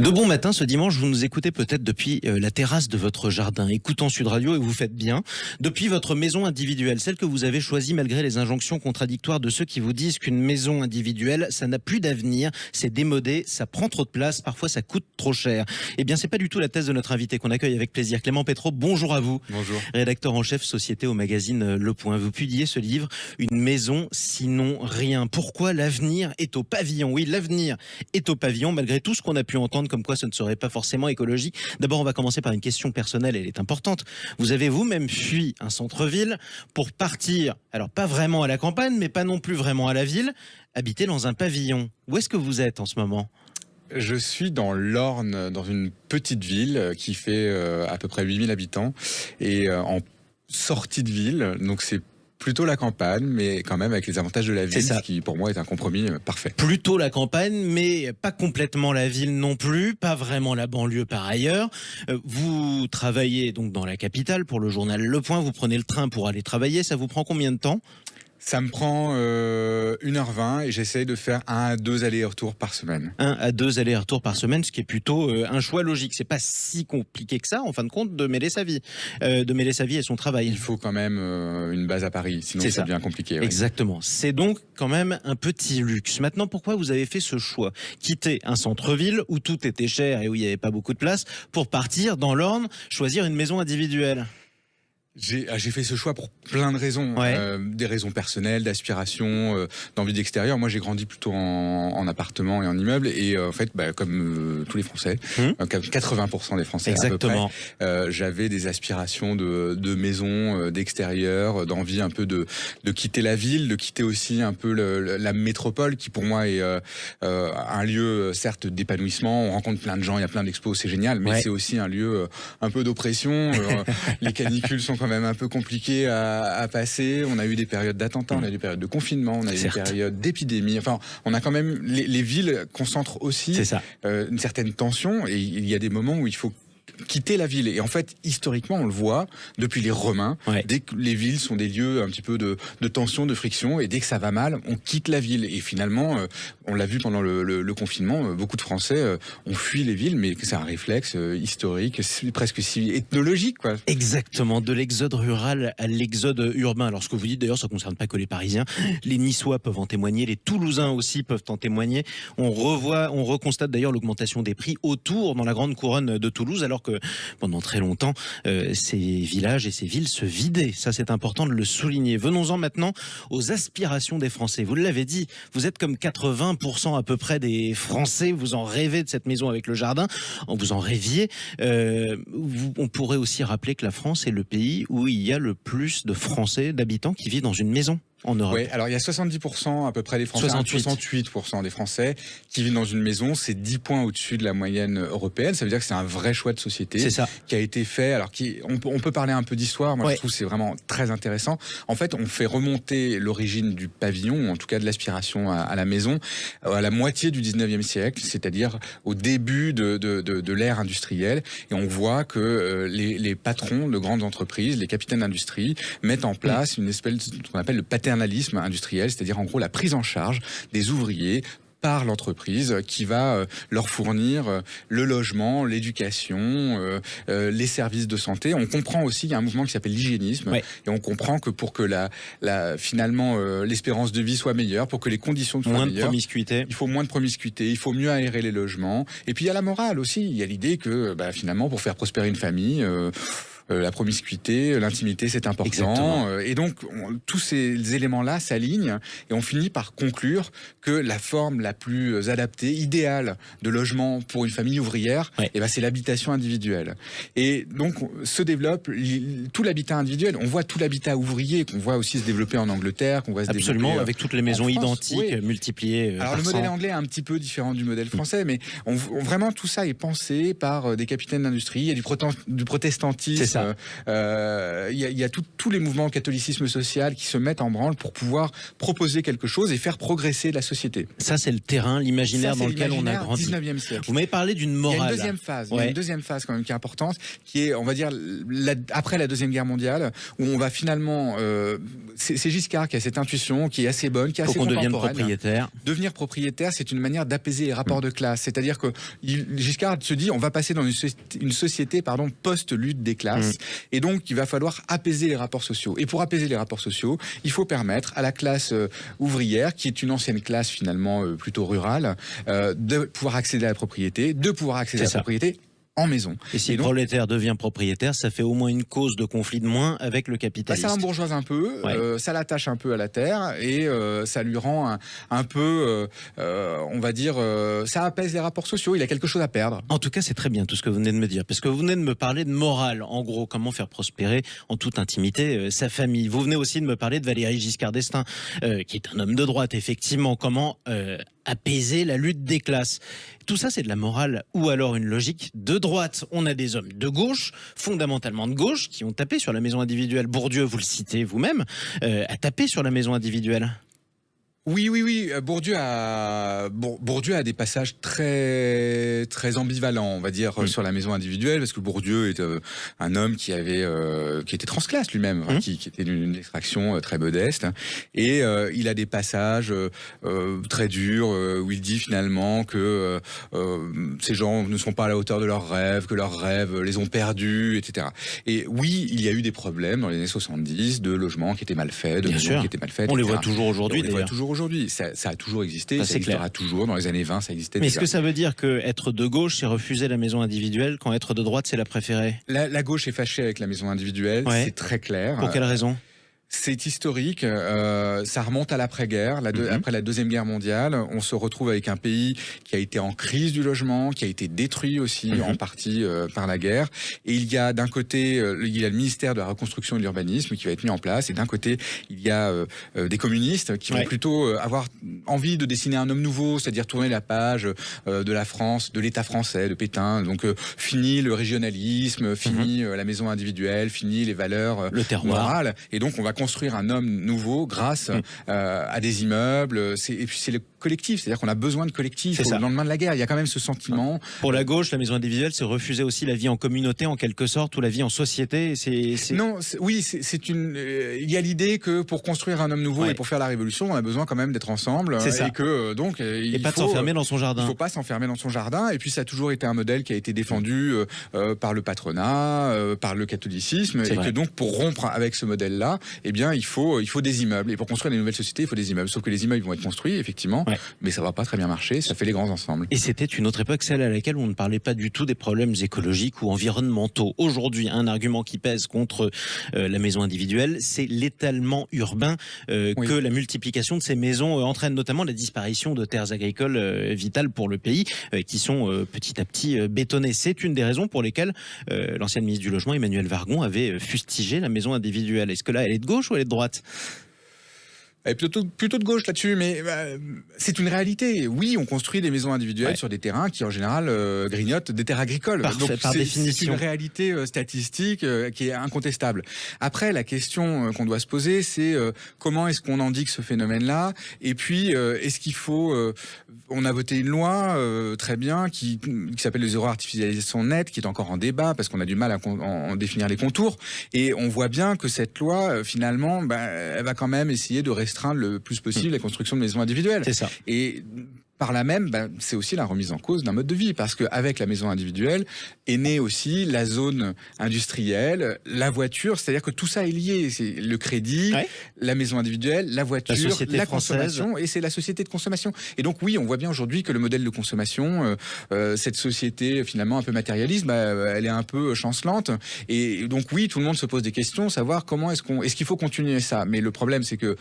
De bon matin, ce dimanche, vous nous écoutez peut-être depuis la terrasse de votre jardin, écoutant Sud Radio et vous faites bien. Depuis votre maison individuelle, celle que vous avez choisie malgré les injonctions contradictoires de ceux qui vous disent qu'une maison individuelle, ça n'a plus d'avenir, c'est démodé, ça prend trop de place, parfois ça coûte trop cher. Eh bien, c'est pas du tout la thèse de notre invité qu'on accueille avec plaisir. Clément Pétro, bonjour à vous. Bonjour. Rédacteur en chef société au magazine Le Point. Vous publiez ce livre, Une maison, sinon rien. Pourquoi l'avenir est au pavillon? Oui, l'avenir est au pavillon, malgré tout ce qu'on a pu entendre comme quoi ce ne serait pas forcément écologique. D'abord, on va commencer par une question personnelle, elle est importante. Vous avez vous-même fui un centre-ville pour partir, alors pas vraiment à la campagne, mais pas non plus vraiment à la ville, habiter dans un pavillon. Où est-ce que vous êtes en ce moment ? Je suis dans l'Orne, dans une petite ville qui fait à peu près 8000 habitants et en sortie de ville, donc c'est plutôt la campagne, mais quand même avec les avantages de la ville, ce qui pour moi est un compromis parfait. Plutôt la campagne, mais pas complètement la ville non plus, pas vraiment la banlieue par ailleurs. Vous travaillez donc dans la capitale pour le journal Le Point, vous prenez le train pour aller travailler, ça vous prend combien de temps ? Ça me prend 1h20 et j'essaye de faire 1 à 2 allers-retours par semaine. 1 à 2 allers-retours par semaine, ce qui est plutôt un choix logique. C'est pas si compliqué que ça, en fin de compte, de mêler sa vie, et son travail. Il faut quand même une base à Paris, sinon ça devient compliqué. Oui. Exactement. C'est donc quand même un petit luxe. Maintenant, pourquoi vous avez fait ce choix ? Quitter un centre-ville où tout était cher et où il n'y avait pas beaucoup de place pour partir dans l'Orne, choisir une maison individuelle ? J'ai fait ce choix pour plein de raisons, des raisons personnelles, d'aspiration, d'envie d'extérieur. Moi, j'ai grandi plutôt en appartement et en immeuble, et en fait, comme tous les Français, 80% des Français exactement, à peu près, j'avais des aspirations de maison, d'extérieur, d'envie un peu de quitter la ville, de quitter aussi un peu la métropole, qui pour moi est un lieu certes d'épanouissement. On rencontre plein de gens, il y a plein d'expos, c'est génial, mais c'est aussi un lieu un peu d'oppression. Les canicules sont quand même un peu compliqué à passer. On a eu des périodes d'attentats, on a eu des périodes de confinement, on a eu des périodes d'épidémie. Enfin, on a quand même... Les villes concentrent aussi une certaine tension, et il y a des moments où il faut quitter la ville. Et en fait, historiquement, on le voit depuis les Romains, dès que les villes sont des lieux un petit peu de tension, de friction, et dès que ça va mal, on quitte la ville. Et finalement, on l'a vu pendant le confinement, beaucoup de Français ont fui les villes, mais c'est un réflexe historique, presque ethnologique, quoi. Exactement, de l'exode rural à l'exode urbain. Alors ce que vous dites d'ailleurs, ça ne concerne pas que les Parisiens. Les Niçois peuvent en témoigner, les Toulousains aussi peuvent en témoigner. On reconstate d'ailleurs l'augmentation des prix autour, dans la grande couronne de Toulouse, alors que pendant très longtemps, ces villages et ces villes se vidaient. Ça, c'est important de le souligner. Venons-en maintenant aux aspirations des Français. Vous l'avez dit, vous êtes comme 80% à peu près des Français. Vous en rêvez de cette maison avec le jardin. Vous en rêviez. On pourrait aussi rappeler que la France est le pays où il y a le plus de Français, d'habitants qui vivent dans une maison en Europe. Oui, alors il y a 70% à peu près des Français, 68% des Français qui vivent dans une maison. C'est 10 points au-dessus de la moyenne européenne. Ça veut dire que c'est un vrai choix de société qui a été fait. Alors on peut parler un peu d'histoire. Moi, je trouve que c'est vraiment très intéressant. En fait, on fait remonter l'origine du pavillon, ou en tout cas de l'aspiration à la maison, à la moitié du 19e siècle, c'est-à-dire au début de l'ère industrielle. Et on voit que les patrons de grandes entreprises, les capitaines d'industrie, mettent en place une espèce de ce qu'on appelle le paternalisme industriel, c'est-à-dire en gros la prise en charge des ouvriers par l'entreprise qui va leur fournir le logement, l'éducation, les services de santé. On comprend aussi qu'il y a un mouvement qui s'appelle l'hygiénisme, et on comprend que pour que finalement l'espérance de vie soit meilleure, pour que les conditions soient meilleures, il faut moins de promiscuité, il faut mieux aérer les logements. Et puis il y a la morale aussi, il y a l'idée que finalement pour faire prospérer une famille, la promiscuité, l'intimité, c'est important. Exactement. Et donc, tous ces éléments-là s'alignent et on finit par conclure que la forme la plus adaptée, idéale de logement pour une famille ouvrière, c'est l'habitation individuelle. Et donc, se développe tout l'habitat individuel. On voit tout l'habitat ouvrier qu'on voit aussi se développer en Angleterre, qu'on voit se développer avec toutes les maisons identiques multipliées. Alors, le modèle anglais est un petit peu différent du modèle français, mais vraiment tout ça est pensé par des capitaines d'industrie. Il y a du protestantisme Il y a tous les mouvements catholicisme social qui se mettent en branle pour pouvoir proposer quelque chose et faire progresser la société. Ça, c'est le terrain, l'imaginaire dans lequel on a grandi. 19e siècle. Vous m'avez parlé d'une morale. Il y a une deuxième phase. Il y a une deuxième phase quand même qui est importante, qui est, on va dire, après la Deuxième Guerre mondiale, où on va finalement... c'est Giscard qui a cette intuition, qui est assez bonne, qui est assez contemporaine. Devienne propriétaire. Devenir propriétaire, c'est une manière d'apaiser les rapports de classe. C'est-à-dire que Giscard se dit, on va passer dans une société post-lutte des classes. Et donc, il va falloir apaiser les rapports sociaux. Et pour apaiser les rapports sociaux, il faut permettre à la classe ouvrière, qui est une ancienne classe finalement plutôt rurale, de pouvoir accéder à la propriété, en maison. Et si le prolétaire devient propriétaire, ça fait au moins une cause de conflit de moins avec le capitaliste. Ça l'embourgeoise un peu, ça l'attache un peu à la terre et ça lui rend un peu, on va dire, ça apaise les rapports sociaux. Il a quelque chose à perdre. En tout cas, c'est très bien tout ce que vous venez de me dire, parce que vous venez de me parler de morale. En gros, comment faire prospérer en toute intimité sa famille. Vous venez aussi de me parler de Valéry Giscard d'Estaing, qui est un homme de droite, effectivement. Comment apaiser la lutte des classes. Tout ça, c'est de la morale ou alors une logique de droite. On a des hommes de gauche, fondamentalement de gauche, qui ont tapé sur la maison individuelle. Bourdieu, vous le citez vous-même, a tapé sur la maison individuelle. Oui. Bourdieu a des passages très ambivalents, on va dire, sur la maison individuelle, parce que Bourdieu est un homme qui était transclasse lui-même, qui était d'une extraction très modeste, et il a des passages très durs où il dit finalement que ces gens ne sont pas à la hauteur de leurs rêves, que leurs rêves les ont perdus, etc. Et oui, il y a eu des problèmes dans les années 70 de logements qui étaient mal faits, de maisons qui étaient mal faites. On les voit toujours aujourd'hui. Aujourd'hui, ça a toujours existé, ça existera toujours. Dans les années 20, ça existait. Mais est-ce que ça veut dire que être de gauche, c'est refuser la maison individuelle, quand être de droite, c'est la préférer? La gauche est fâchée avec la maison individuelle, c'est très clair. Pour quelle raison? C'est historique, ça remonte à l'après-guerre, après la Deuxième Guerre mondiale. On se retrouve avec un pays qui a été en crise du logement, qui a été détruit aussi en partie par la guerre. Et il y a d'un côté, il y a le ministère de la Reconstruction et de l'Urbanisme qui va être mis en place. Et d'un côté, il y a des communistes qui vont plutôt avoir envie de dessiner un homme nouveau, c'est-à-dire tourner la page de la France, de l'État français, de Pétain. Donc fini le régionalisme, fini la maison individuelle, fini les valeurs morales. Et donc on va construire un homme nouveau grâce à des immeubles. Et puis c'est le collectif, c'est-à-dire qu'on a besoin de collectif au lendemain de la guerre. Il y a quand même ce sentiment. Pour la gauche, la maison individuelle, c'est refuser aussi la vie en communauté en quelque sorte, ou la vie en société. Non, il y a l'idée que pour construire un homme nouveau et pour faire la révolution, on a besoin quand même d'être ensemble. Et que donc il faut pas s'enfermer dans son jardin. Il faut pas s'enfermer dans son jardin. Et puis ça a toujours été un modèle qui a été défendu par le patronat, par le catholicisme, et que donc pour rompre avec ce modèle-là, eh bien il faut des immeubles. Et pour construire des nouvelles sociétés, il faut des immeubles. Sauf que les immeubles vont être construits, effectivement. Mais ça va pas très bien marcher, ça fait les grands ensembles. Et c'était une autre époque, celle à laquelle on ne parlait pas du tout des problèmes écologiques ou environnementaux. Aujourd'hui, un argument qui pèse contre la maison individuelle, c'est l'étalement urbain que la multiplication de ces maisons entraîne, notamment la disparition de terres agricoles vitales pour le pays, qui sont petit à petit bétonnées. C'est une des raisons pour lesquelles l'ancienne ministre du Logement, Emmanuelle Wargon, avait fustigé la maison individuelle. Est-ce que là, elle est de gauche ou elle est de droite ? Et plutôt de gauche là-dessus, mais c'est une réalité. Oui, on construit des maisons individuelles sur des terrains qui, en général, grignotent des terres agricoles. Donc, par définition. C'est une réalité statistique qui est incontestable. Après, la question qu'on doit se poser, c'est comment est-ce qu'on endigue ce phénomène-là? Et puis, est-ce qu'il faut... on a voté une loi très bien qui s'appelle le zéro artificialisation nette, qui est encore en débat parce qu'on a du mal à en définir les contours. Et on voit bien que cette loi, finalement, elle va quand même essayer de restreindre le plus possible la construction de maisons individuelles. C'est ça. Et par là même, c'est aussi la remise en cause d'un mode de vie, parce qu'avec la maison individuelle est née aussi la zone industrielle, la voiture, c'est-à-dire que tout ça est lié. C'est le crédit, la maison individuelle, la voiture, la consommation, et c'est la société de consommation. Et donc oui, on voit bien aujourd'hui que le modèle de consommation, cette société finalement un peu matérialiste, elle est un peu chancelante. Et donc oui, tout le monde se pose des questions, savoir comment est-ce qu'il faut continuer ça. Mais le problème, c'est que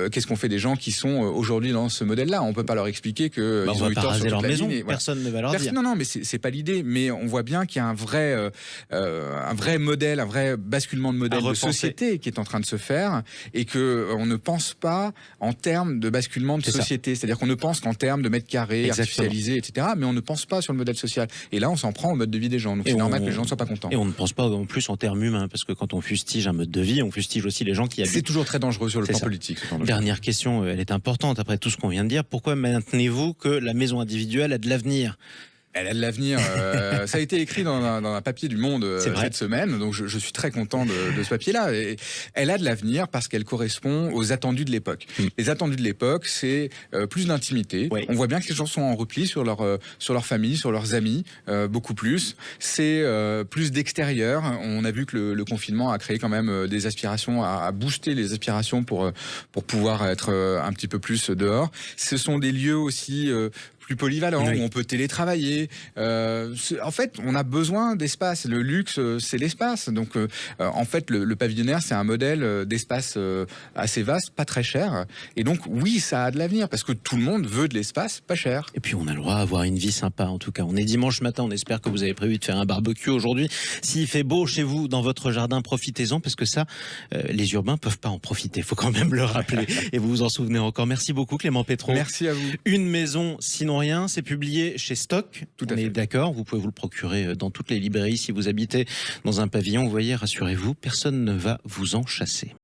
qu'est-ce qu'on fait des gens qui sont aujourd'hui dans ce modèle-là? On peut pas leur expliquer expliquer que on ils va ont eu pas tort sur raser leur toute la maison, ligne, et voilà. personne ne va leur dire. Non, mais c'est pas l'idée. Mais on voit bien qu'il y a un vrai modèle, un vrai basculement de modèle de société qui est en train de se faire, et que on ne pense pas en termes de basculement de société. C'est-à-dire qu'on ne pense qu'en termes de mètres carrés, artificialisés, etc. Mais on ne pense pas sur le modèle social. Et là, on s'en prend au mode de vie des gens. Donc c'est normal que les gens ne soient pas contents. Et on ne pense pas en plus en termes humains, parce que quand on fustige un mode de vie, on fustige aussi les gens qui habitent. C'est toujours très dangereux sur le plan politique. Dernière question, elle est importante après tout ce qu'on vient de dire. Pourquoi maintenez-vous que la maison individuelle a de l'avenir ? Elle a de l'avenir. Ça a été écrit dans un papier du Monde cette semaine, donc je suis très content de ce papier-là. Et elle a de l'avenir parce qu'elle correspond aux attendus de l'époque. Les attendus de l'époque, c'est plus d'intimité. On voit bien que les gens sont en repli sur leur famille, sur leurs amis, beaucoup plus. C'est plus d'extérieur. On a vu que le confinement a créé quand même des aspirations, à booster les aspirations pour pouvoir être un petit peu plus dehors. Ce sont des lieux aussi plus polyvalent, où on peut télétravailler. En fait, on a besoin d'espace. Le luxe, c'est l'espace. Donc, en fait, le pavillonnaire, c'est un modèle d'espace assez vaste, pas très cher. Et donc, oui, ça a de l'avenir, parce que tout le monde veut de l'espace pas cher. Et puis, on a le droit d'avoir une vie sympa, en tout cas. On est dimanche matin, on espère que vous avez prévu de faire un barbecue aujourd'hui. S'il fait beau chez vous, dans votre jardin, profitez-en, parce que ça, les urbains peuvent pas en profiter. Il faut quand même le rappeler. Et vous vous en souvenez encore. Merci beaucoup, Clément Pétro. Merci à vous. Une maison, sinon rien, c'est publié chez Stock. Tout à fait. D'accord, vous pouvez vous le procurer dans toutes les librairies si vous habitez dans un pavillon. Vous voyez, rassurez-vous, personne ne va vous en chasser.